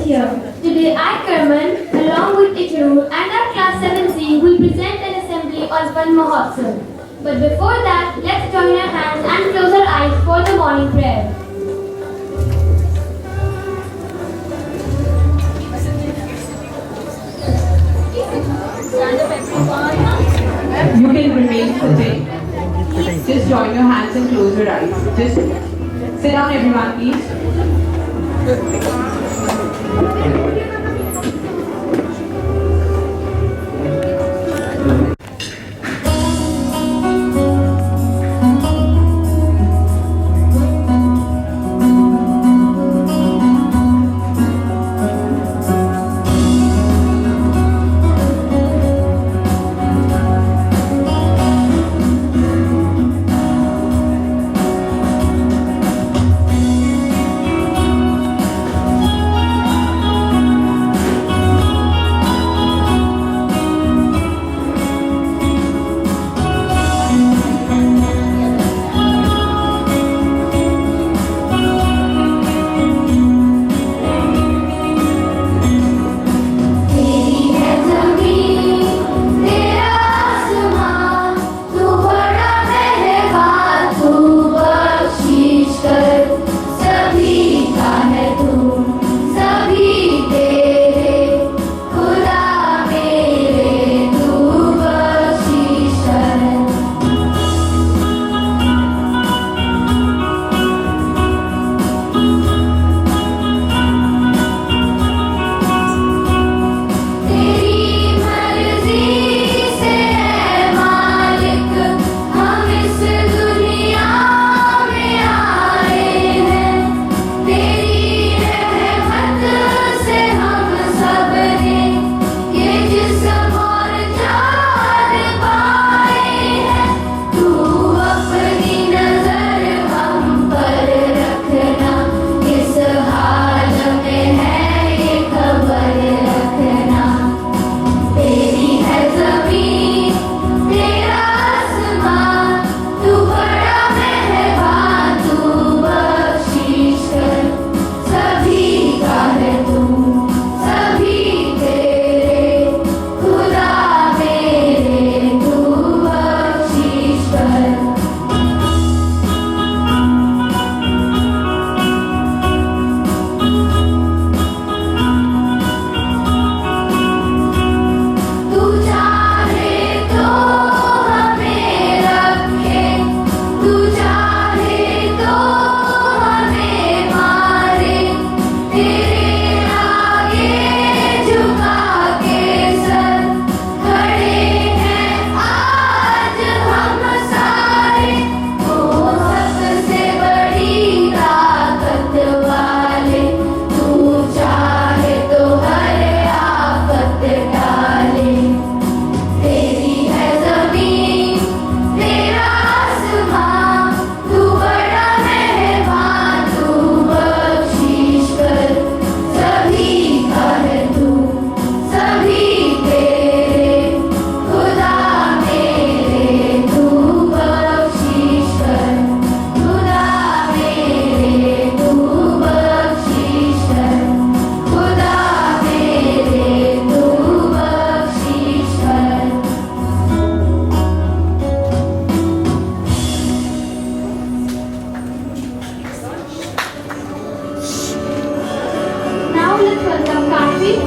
here. Today I, Karman, along with Ikru and our class 7C will present an assembly on One Mahotsav. But before that, let's join our hands and close our eyes for the morning prayer. You can remain sitting. Just join your hands and close your eyes. Just sit down, everyone, please.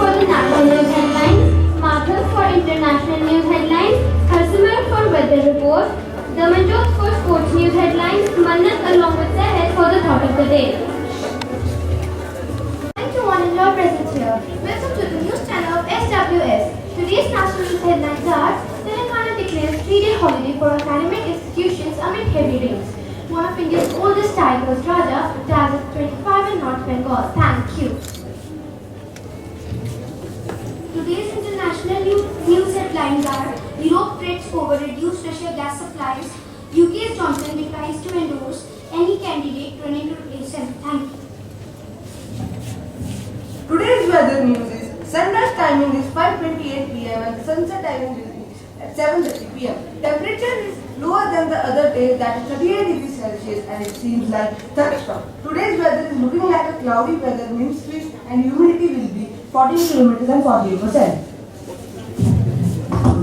for the national news headlines, Mahotsav for international news headlines, for weather report, Mahotsav for sports news headlines, Mannat along with Sehed for the thought of the day. Thank you one and all present here. Welcome to the news channel of SWS. Today's national news headlines are: Telangana declares 3-day holiday for academic institutions amid heavy rains. One of India's oldest tigers, Raja, dies at 25 in North Bengal. Thank you. Today's international news headlines are: Europe frets over reduced Russia gas supplies. UK's Johnson declines to endorse any candidate running to replace him. Thank you. Today's weather news is: sunrise timing is 5:28 p.m. and sunset timing is at 7:30 p.m. Temperature is lower than the other day, that is 38 degrees Celsius, and it seems like thunderstorm. Today's weather is looking like a cloudy weather, means trees and humidity will be 14 kilometers and 48%.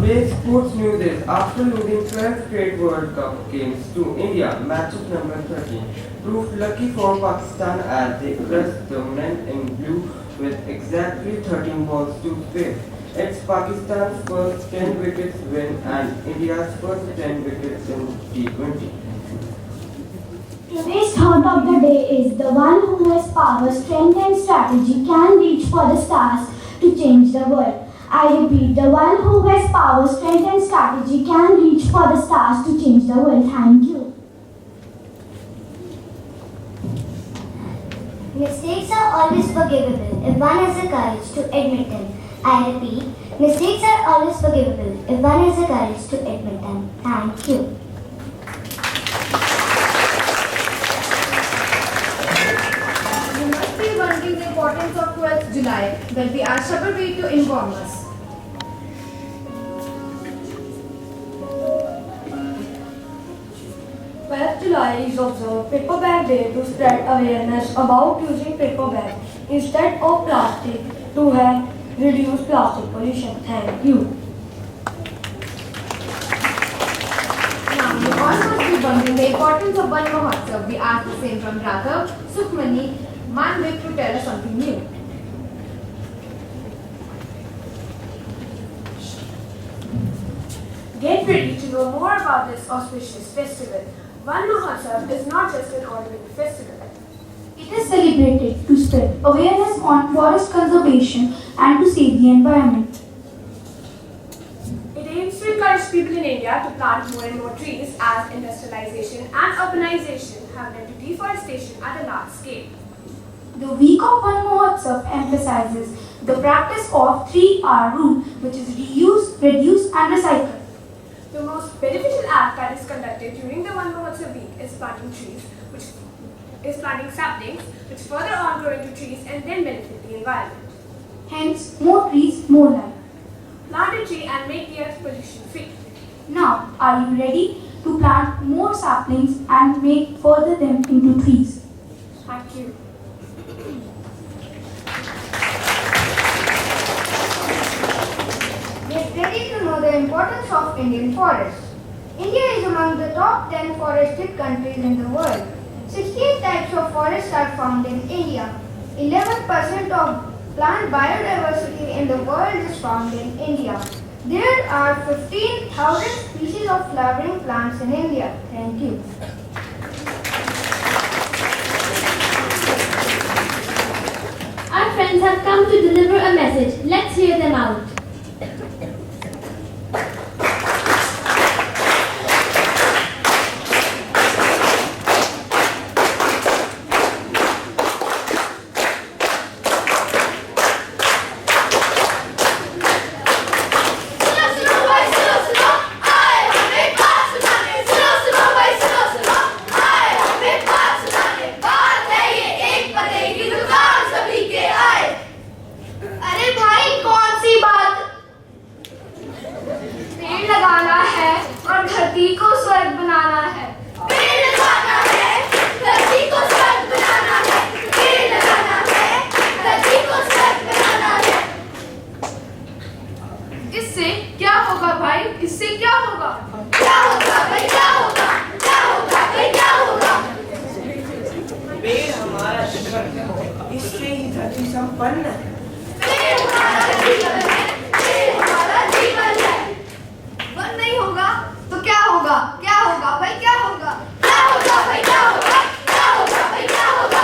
Today's sports news is after losing 12 straight World Cup games to India, matchup number 13 proved lucky for Pakistan as they crushed the men in blue with exactly 13 balls to spare. It's Pakistan's first 10 wickets win and India's first 10 wickets in T20. Today's thought of the day is the one who has power, strength and strategy can reach for the stars to change the world. I repeat, the one who has power, strength and strategy can reach for the stars to change the world. Thank you. Mistakes are always forgivable if one has the courage to admit them. I repeat, mistakes are always forgivable if one has the courage to admit them. Thank you. You must be wondering the importance of 12th July, but we are Shabbir to inform us. 12th July is observed Paper Bag Day to spread awareness about using paper bags instead of plastic to help reduce plastic pollution. Thank you. Now, you all must be wondering the importance of one Mahotsav. We ask the same from Raghav, Sukhmani, Manvik to tell us something new. Get ready to know more about this auspicious festival. One Mahotsav is not just an ordinary festival. It is celebrated to spread awareness on forest conservation and to save the environment. It aims to encourage people in India to plant more and more trees as industrialization and urbanization have led to deforestation at a large scale. The week of One Mahotsav emphasizes the practice of 3R rule, which is reuse, reduce and recycle. The most beneficial act that is conducted during the One Mahotsav week is planting saplings, which further on grow into trees and then benefit the environment. Hence, more trees, more life. Plant a tree and make the earth pollution free. Now, are you ready to plant more saplings and make further them into trees? Thank you. Get ready to know the importance of Indian forests. India is among the top 10 forested countries in the world. 68 types of forests are found in India. 11% of plant biodiversity in the world is found in India. There are 15,000 species of flowering plants in India. Thank you. Our friends have come to deliver a message. Let's hear them out. अरे भाई कौन सी बात पेड़ लगाना है और धरती को स्वर्ग बनाना है पेड़ लगाना है धरती को स्वर्ग बनाना है पेड़ लगाना है धरती को स्वर्ग बनाना है इससे क्या होगा भाई? इससे क्या होगा? क्या होगा भाई क्या होगा क्या होगा भाई क्या होगा पेड़ हमारा जीवन है, इससे ही धरती संपन्न है। पेड़ हमारा जीवन है पेड़ हमारा जीवन है वन नहीं होगा तो क्या होगा भाई क्या होगा भाई क्या होगा भाई क्या होगा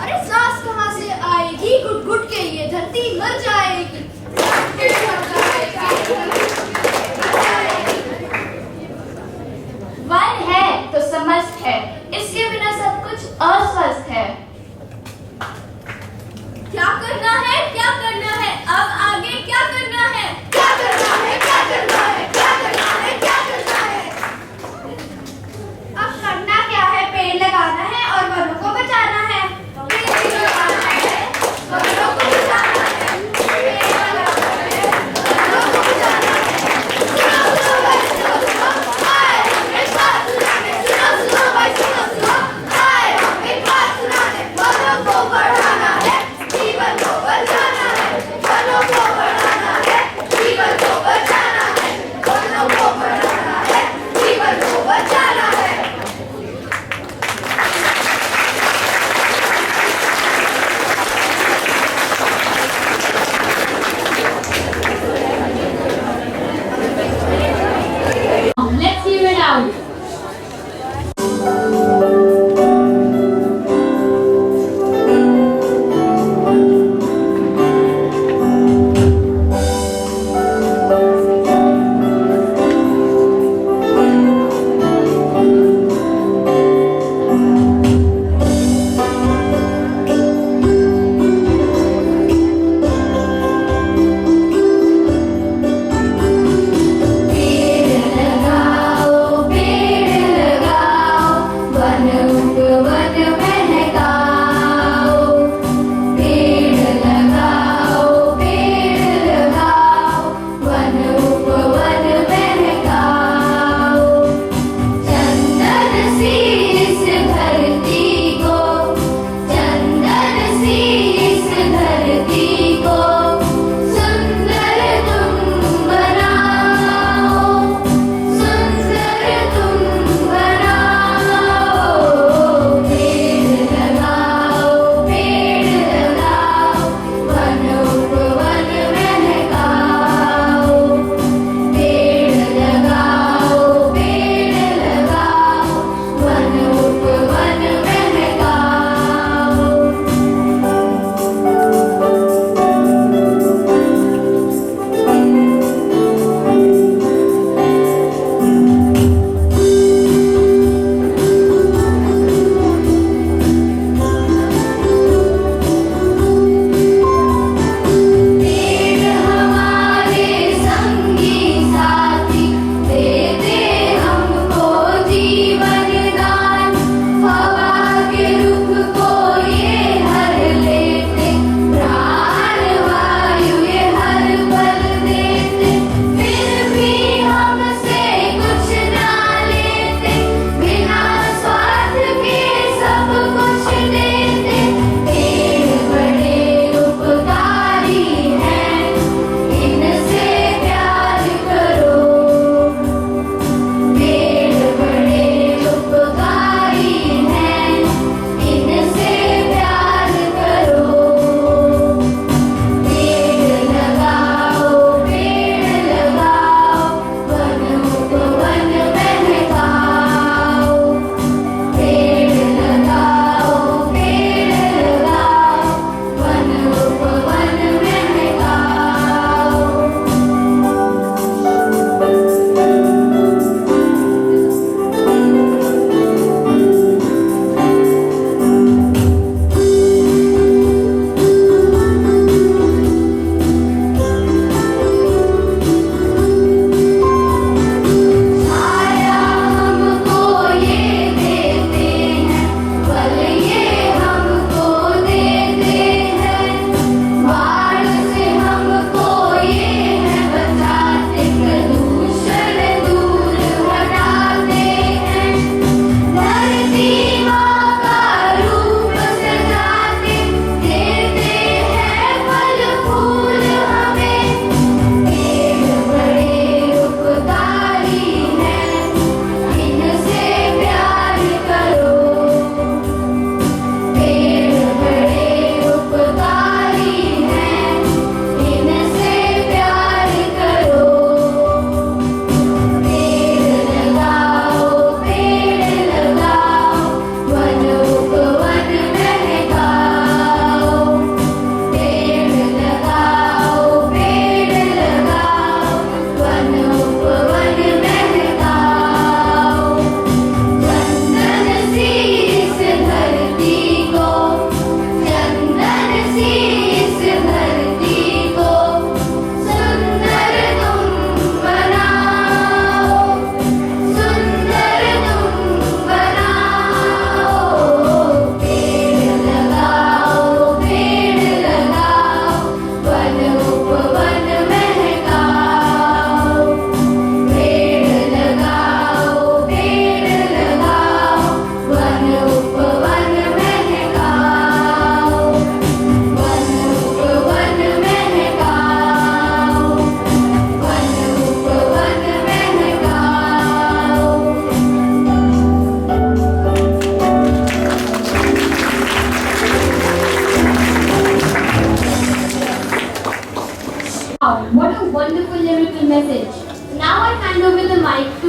अरे सांस कहाँ से आएगी घुट घुट के ये धरती मर जाएगी वन है तो समस्त है, इसके बिना सब कुछ अस्वस्थ है। क्या करना है अब आगे क्या करना है क्या करना है क्या करना है क्या करना है क्या करना है अब करना क्या है पेड़ लगाना है और वनों को बचाना है पेड़ लगाना है वनों को बचाना है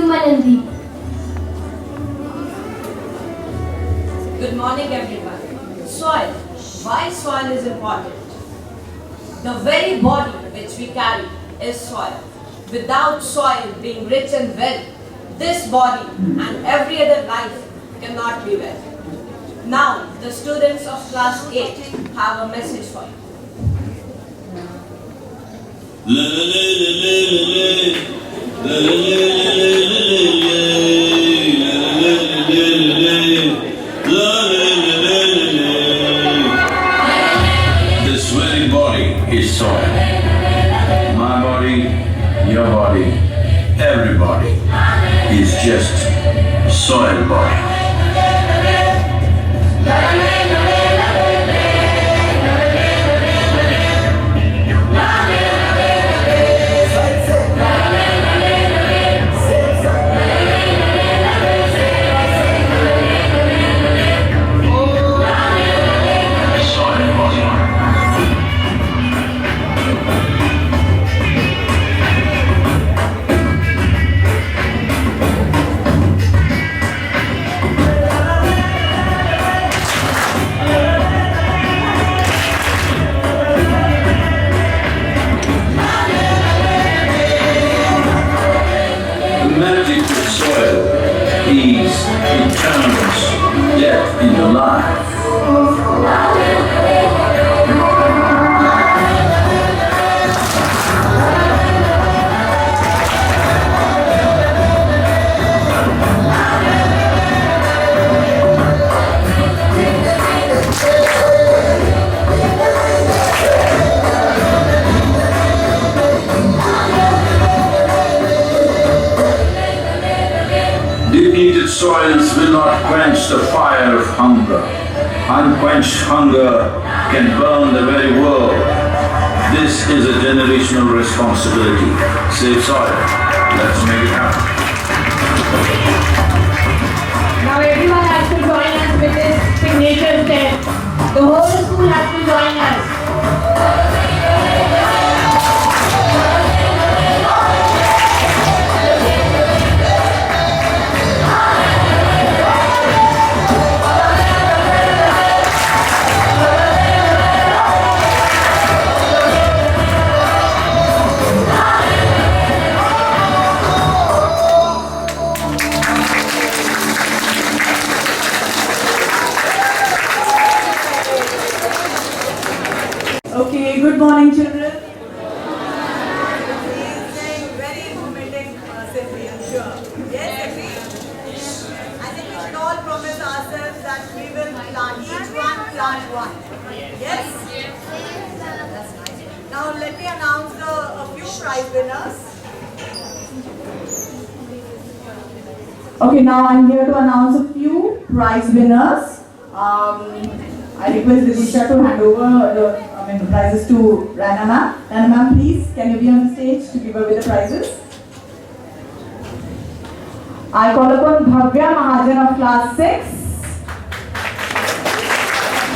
Manandeep. Good morning, everyone. Soil. Why soil is important? The very body which we carry is soil. Without soil being rich and well, this body and every other life cannot be well. Now, the students of class 8 have a message for you. This very body is soil. My body, your body, everybody is just soil body. Peace, eternals, death in your life. Depleted soils will not quench the fire of hunger. Unquenched hunger can burn the very world. This is a generational responsibility. Save soil. Let's make it happen. Now everyone has to join us with this signature step. The whole school has to join us. Okay, good morning, children. Very informative assembly, I'm sure. Yes, agree? I think we should all promise ourselves that we will plant each one, plant one. Yes? That's nice. Now let me announce a few prize winners. Okay, now I'm here to announce a few prize winners. I request Divisha to hand over the prizes to Rana ma'am. Rana ma'am, please, can you be on the stage to give away the prizes? I call upon Bhavya Mahajan of class 6.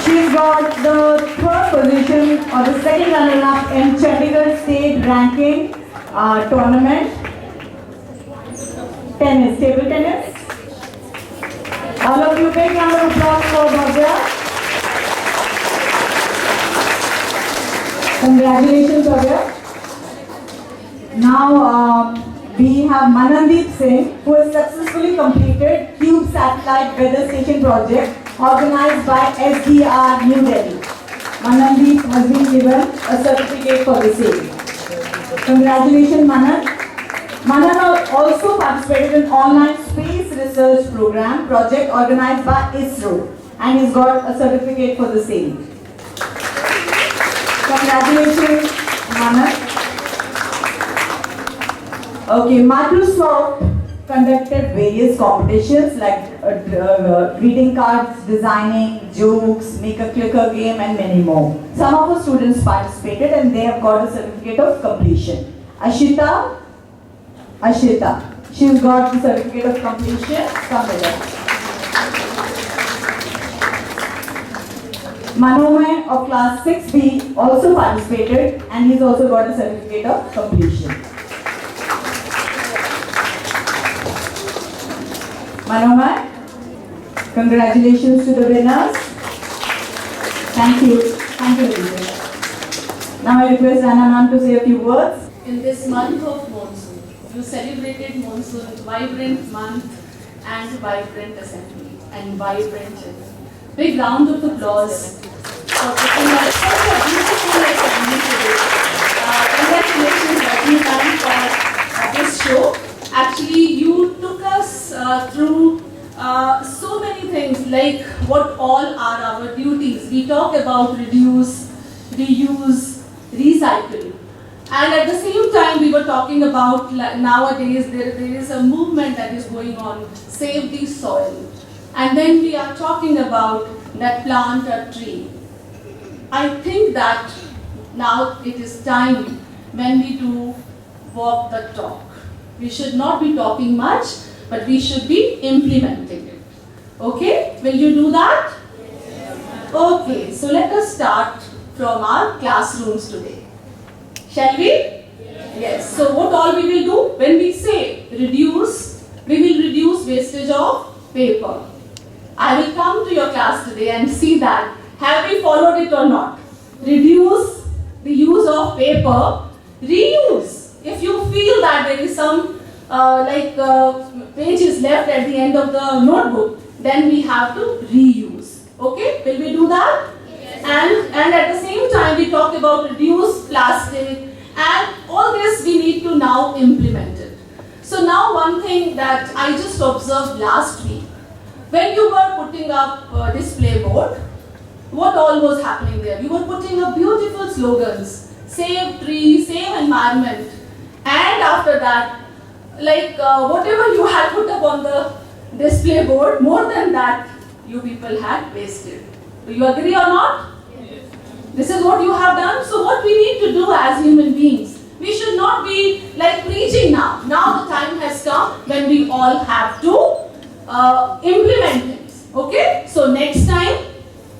She's got the 3rd position or the 2nd runner-up in Chandigarh State Ranking Tournament. Tennis, table tennis. All of you, big round of applause for Bhavya. Congratulations, Bhavya. Now we have Manandeep Singh, who has successfully completed Cube Satellite Weather Station project organized by SDR New Delhi. Manandeep has been given a certificate for the same. Congratulations, Manan. Manan also participated in online space research program project organized by ISRO and he's got a certificate for the same. Congratulations, Manan. Okay, Microsoft conducted various competitions like greeting cards, designing, jokes, make a clicker game and many more. Some of the students participated and they have got a certificate of completion. Ashita, she's got the certificate of completion. Come with us. Manohar of class 6B also participated and he's also got a certificate of completion. Manomai. Congratulations to the winners. Thank you. Thank you, teacher. Now I request Anna ma'am to say a few words. In this month of monsoon, you celebrated monsoon, vibrant month and vibrant assembly and vibrant children. Big round of applause for putting up such a beautiful assembly today. Congratulations everyone for this show. Actually, you took us through so many things, like what all are our duties. We talk about reduce, reuse, recycle. And at the same time, we were talking about nowadays there is a movement that is going on, save the soil. And then we are talking about that plant a tree. I think that now it is time when we do walk the talk. We should not be talking much, but we should be implementing it. Okay? Will you do that? Okay, so let us start from our classrooms today. Shall we? Yes. So what all we will do? When we say reduce, we will reduce wastage of paper. I will come to your class today and see that have we followed it or not. Reduce the use of paper. Reuse. If you feel that there is some pages left at the end of the notebook, then we have to reuse. Okay? Will we do that? And at the same time, we talked about reduce plastic, and all this we need to now implement it. So now one thing that I just observed last week, when you were putting up a display board, what all was happening there? You were putting up beautiful slogans, save trees, save environment, and after that, whatever you had put up on the display board, more than that, you people had wasted. Do you agree or not? Yes. This is what you have done. So what we need to do as human beings, we should not be like preaching now. Now the time has come when we all have to implement things. Okay? So next time,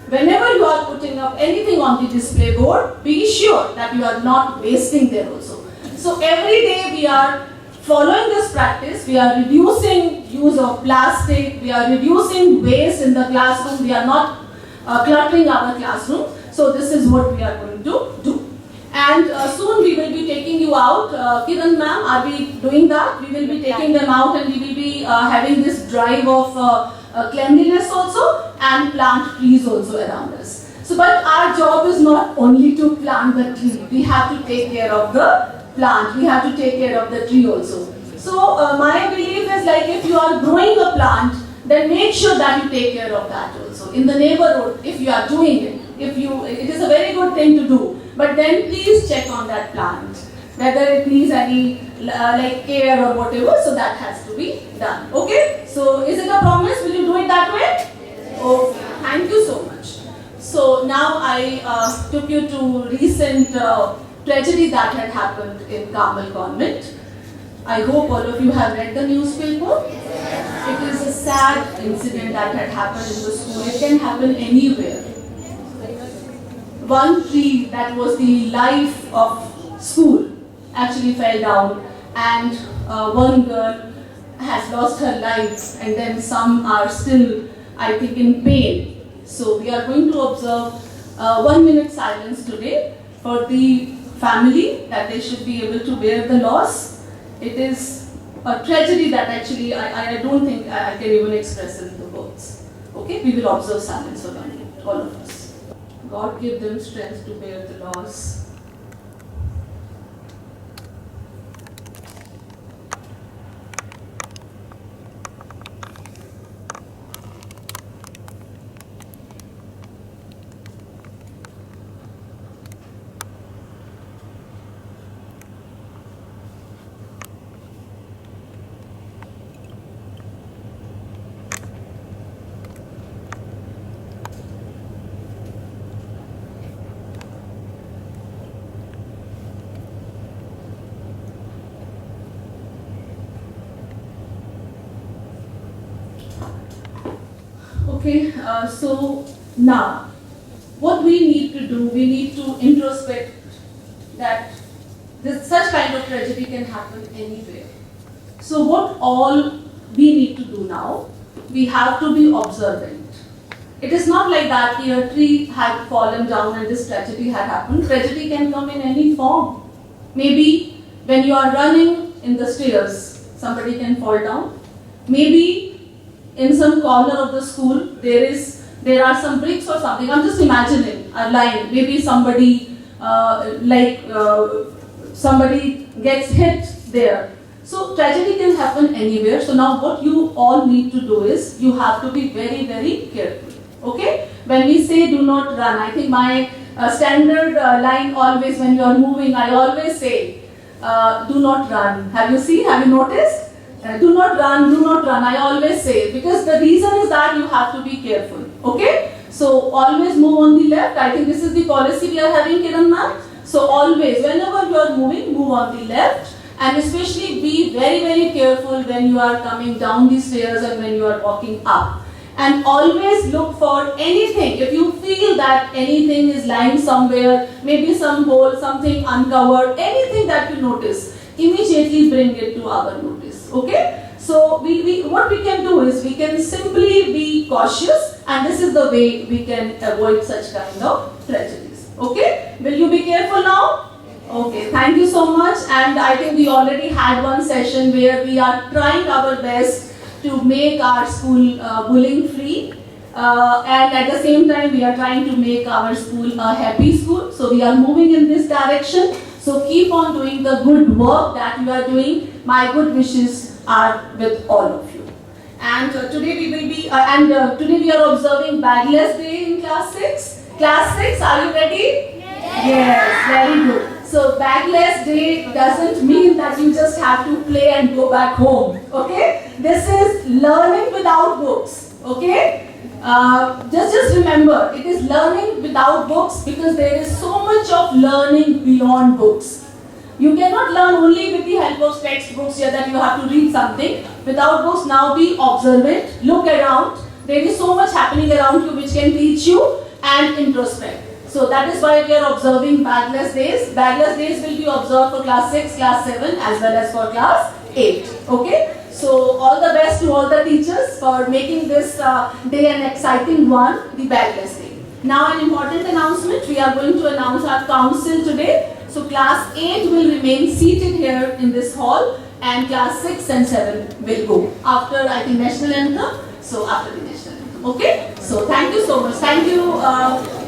whenever you are putting up anything on the display board, be sure that you are not wasting there also. So every day we are following this practice, we are reducing use of plastic, we are reducing waste in the classroom, we are not cluttering our classroom. So this is what we are going to do. And soon we will be taking you out. Kiran ma'am, are we doing that? We will be taking them out and we will be having this drive of cleanliness also and plant trees also around us. So but our job is not only to plant the tree, we have to take care of the plant, we have to take care of the tree also. So my belief is like if you are growing a plant, then make sure that you take care of that also. In the neighborhood, if you are doing it, it is a very good thing to do. But then please check on that plant, whether it needs any care or whatever, so that has to be done. Okay? So is it a promise? Will you do it that way? Yes. Okay. Thank you so much. So now I took you to recent tragedy that had happened in Carmel Convent. I hope all of you have read the newspaper. It is a sad incident that had happened in the school. It can happen anywhere. One tree that was the life of school actually fell down, and one girl has lost her life, and then some are still, I think, in pain. So we are going to observe 1 minute silence today for the family, that they should be able to bear the loss. It is a tragedy that actually I don't think I can even express in the words. Okay, we will observe silence for 1 minute, all of us. God give them strength to bear the loss. Okay, so now, what we need to do, we need to introspect that such kind of tragedy can happen anywhere. So what all we need to do now? We have to be observant. It is not like that a tree had fallen down and this tragedy had happened. Tragedy can come in any form. Maybe when you are running in the stairs, somebody can fall down. Maybe in some corner of the school, there are some bricks or something. I'm just imagining a line. Maybe somebody somebody gets hit there. So tragedy can happen anywhere. So now what you all need to do is you have to be very, very careful. Okay? When we say do not run, I think my standard line always when you are moving, I always say do not run. Have you seen? Have you noticed? Do not run, do not run. I always say, because the reason is that you have to be careful. Okay? So always move on the left. I think this is the policy we are having, Kiran ma'am. So always, whenever you are moving, move on the left. And especially be very, very careful when you are coming down the stairs and when you are walking up. And always look for anything. If you feel that anything is lying somewhere, maybe some hole, something uncovered, anything that you notice, immediately bring it to our notice. Okay? So what we can do is we can simply be cautious, and this is the way we can avoid such kind of tragedies. Okay? Will you be careful now? Okay, thank you so much. And I think we already had one session where we are trying our best to make our school bullying free. And at the same time, we are trying to make our school a happy school. So we are moving in this direction. So keep on doing the good work that you are doing. My good wishes are with all of you. And today we will be, today we are observing Bagless Day in class 6. Class 6, are you ready? Yes, very good. So bagless day doesn't mean that you just have to play and go back home. Okay? This is learning without books. Okay? Just remember, it is learning without books because there is so much of learning beyond books. You cannot learn only with the help of textbooks here that you have to read something. Without books, now be observant, look around. There is so much happening around you which can teach you and introspect. So that is why we are observing Bagless Days. Bagless Days will be observed for class 6, class 7 as well as for class 8. Okay? So all the best to all the teachers for making this day an exciting one, the Bagless Day. Now an important announcement. We are going to announce our council today. So class 8 will remain seated here in this hall and class 6 and 7 will go after, I think, national anthem. So after the national anthem. Okay? So thank you so much. Thank you.